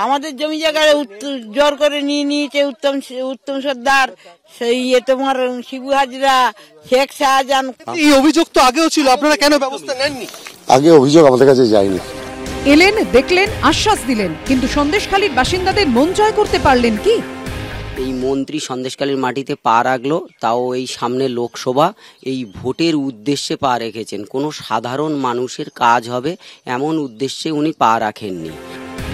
আমাদের জমি জায়গায় জোর করে নিয়ে নিয়েছে উত্তম সর্দার, সেই তোমার শিবু হাজরা, শেখ শাহজাহান। এই অভিযোগ তো আগেও ছিল, আপনারা কেন ব্যবস্থা নেননি? আগে অভিযোগ আমাদের কাছে যায়নি। এলেন, দেখলেন, আশ্বাস দিলেন, কিন্তু সন্দেশখালীর বাসিন্দাদের মন জয় করতে পারলেন কি? এই মন্ত্রী সন্দেশখালীর মাটিতে পা রাখলো, তাও এই সামনে লোকসভা, এই ভোটের উদ্দেশ্যে পা রেখেছেন। কোনো সাধারণ মানুষের কাজ হবে এমন উদ্দেশ্যে উনি পা রাখেননি।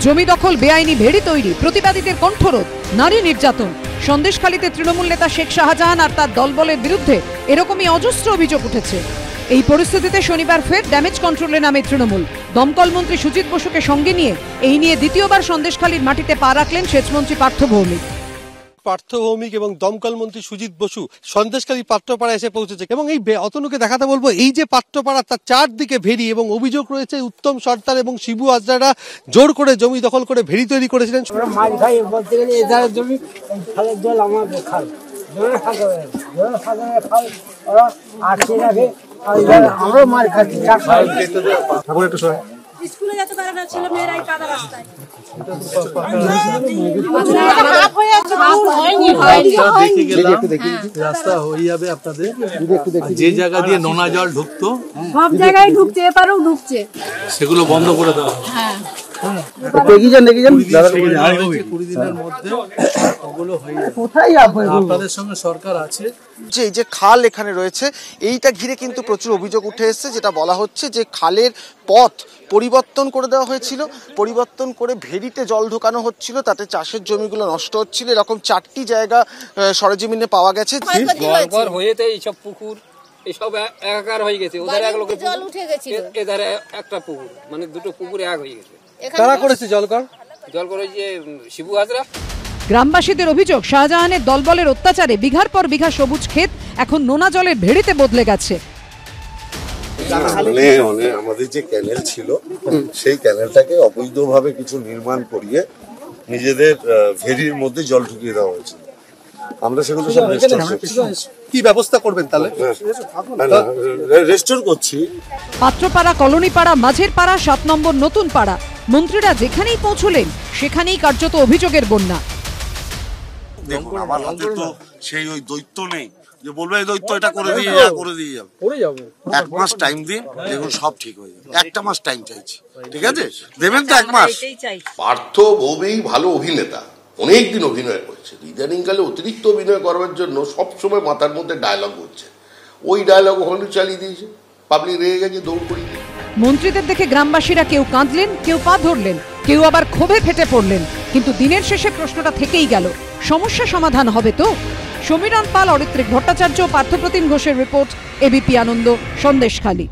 জমি দখল, বেআইনি ভেড়ি তৈরি, প্রতিবাদীদের কণ্ঠরোধ, নারী নির্যাতন। সন্দেশখালীতে তৃণমূল নেতা শেখ শাহজাহান আর তার দলবলের বিরুদ্ধে এরকমই অজস্র অভিযোগ উঠেছে। এই পরিস্থিতিতে শনিবার ফের ড্যামেজ কন্ট্রোলে নামে তৃণমূল। দমকল মন্ত্রী সুজিত বসুকে সঙ্গে নিয়ে এই নিয়ে দ্বিতীয়বার সন্দেশখালীর মাটিতে পা রাখলেন সেচমন্ত্রী পার্থ ভৌমিক। পার্থ ভৌমিক এবং দমকল মন্ত্রী সুজিত বসু সন্দেশখালী পাত্রপাড়া এসে পৌঁছেছে এবং এই অতনুকে দেখাতে বলবো, এই যে পাত্রপাড়া তার চারদিকে ভেড়ি এবং অভিযোগ রয়েছে উত্তম সর্দার এবং শিবু হাজরারা জোর করে জমি দখল করে ভেড়ি তৈরি করেছিলেন। মাছ খাই বলতে গেলে এধারের জমি, খালের জল আমাদের খাল, ওরা আটকে রাখে, আমরাও মাছ খাচ্ছি। স্কুলে যেতে পারে না ছেলে মেয়েরাই কাদা রাস্তায়। রাস্তা হয়ে যাবে আপনাদের, যে জায়গা দিয়ে নোনা জল ঢুকতো সব জায়গায় ঢুকছে, এপারেও ঢুকছে, সেগুলো বন্ধ করে দেওয়া। দেখি যান 20 দিনের মধ্যে ওগুলো হয়ে যাবে। আপনাদের সঙ্গে সরকার আছে। যে এই যে খাল এখানে রয়েছে, এইটা ঘিরে কিন্তু প্রচুর অভিযোগ উঠে এসেছে, যেটা বলা হচ্ছে যে খালের পথ পরিবর্তন করে দেওয়া হয়েছিল, পরিবর্তন করে ভেড়িতে জল ঢোকানো হচ্ছিল, তাতে চাষের জমিগুলো নষ্ট হচ্ছিল। এরকম 4টি জায়গা সরেজমিনে পাওয়া গেছে। হয়েতে এইসব পুকুর এসব একাকার হয়ে গেছে, ওধারে এক লোকের জল উঠে গেছিল, এধারে একটা পুকুর, মানে দুটো পুকুর এক হয়ে গেছে। কারা করেছে জল করে যে শিবু হাজরা। গ্রামবাসীদের অভিযোগ, শাহজাহানের দলবলের অত্যাচারে বিঘার পর বিঘা সবুজ ক্ষেত এখন নোনা জলের ভেড়িতে বদলে গেছে। আমাদের যে ক্যানেল ছিল, সেই ক্যানেলটাকে অবৈধভাবে কিছু নির্মাণ করিয়ে নিজেদের ভেড়ির মধ্যে জল ঢুকিয়ে দেওয়া হয়েছে। আমরা সেগুলো সব রেস্টোর করছি। কি ব্যবস্থা করবেন তাহলে? রেস্টোর করছি। পাত্রপাড়া, কলোনিপাড়া, মাঝের পাড়া, 7 নম্বর নতুন পাড়া, মন্ত্রীরা যেখানেই পৌঁছলেন সেখানেই কার্যত অভিযোগের বন্যা। দেখুন, আমার হাতে তো সেই ওই দৈত্য নেই যে বলবে এই দৈত্য এটা করে দিয়ে যাবে। 1 মাস টাইম দিন, দেখুন সব ঠিক হয়ে যাবে। 1টা মাস টাইম চাইছি, ঠিক আছে? দেবেন তো 1 মাস? পার্থ ভৌমিক ভালো অভিনেতা, অনেকদিন অভিনয় করছে। ইদানিংকালে অতিরিক্ত অভিনয় করার জন্য সবসময় মাথার মধ্যে ডায়লগ হচ্ছে, ওই ডায়লগ ওখানে চালিয়ে দিয়েছে, পাবলিক রেগে গেছে, দৌড় করে দিয়েছে। মন্ত্রীদের দেখে গ্রামবাসীরা কেউ কাঁদলেন, কেউ পা ধরলেন, কেউ আবার ক্ষোভে ফেটে পড়লেন। কিন্তু দিনের শেষে প্রশ্নটা থেকেই গেল, সমস্যা সমাধান হবে তো? সমীরণ পাল, অরিত্রিক ভট্টাচার্য, পার্থপ্রতিম ঘোষের রিপোর্ট, এবিপি আনন্দ, সন্দেশখালী।